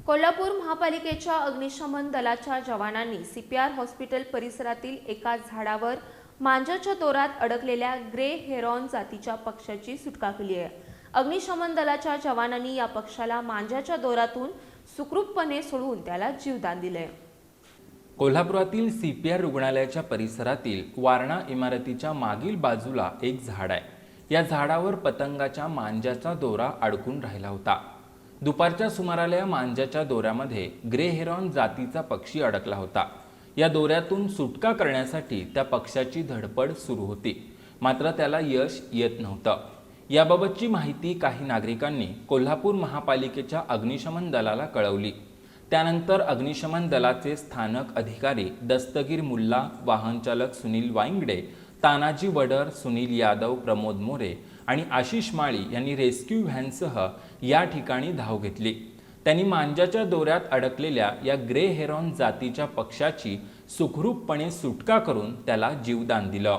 कोल्हापूर महापालिकेच्या अग्निशमन दलाच्या जवानांनी सीपीआर हॉस्पिटल परिसरातील एका झाडावर मांजाच्या दोरात अडकलेल्या ग्रे हेरॉन जातीच्या पक्ष्याची सुटका केली आहे। अग्निशमन दलाच्या जवानांनी या पक्षाला मांजाच्या दोरातून सुखरूपपणे सोडून त्याला जीवदान दिले। कोल्हापुरातील सीपीआर रुग्णालयाच्या परिसरातील वारणा इमारतीच्या मागील बाजूला एक झाड आहे। या झाडावर पतंगाच्या मांजाचा दोरा अडकून राहिला होता। दुपारच्या सुमाराला या मांजाच्या दोऱ्यामध्ये ग्रे हेरॉन जातीचा पक्षी अडकला होता। या दोऱ्यातून सुटका करण्यासाठी त्या पक्षाची धडपड सुरू होती, मात्र त्याला यश येत नव्हतं। याबाबतची माहिती काही नागरिकांनी कोल्हापूर महापालिकेच्या अग्निशमन दलाला कळवली। त्यानंतर अग्निशमन दलाचे स्थानक अधिकारी दस्तगीर मुल्ला, वाहनचालक सुनील वांगडे, तानाजी वडर, सुनील यादव, प्रमोद मोरे आणि आशिष माळी यांनी रेस्क्यू व्हॅनसह या ठिकाणी धाव घेतली। त्यांनी मांजाच्या दोऱ्यात अडकलेल्या या ग्रे हेरॉन जातीच्या पक्षाची सुखरूपपणे सुटका करून त्याला जीवदान दिलं।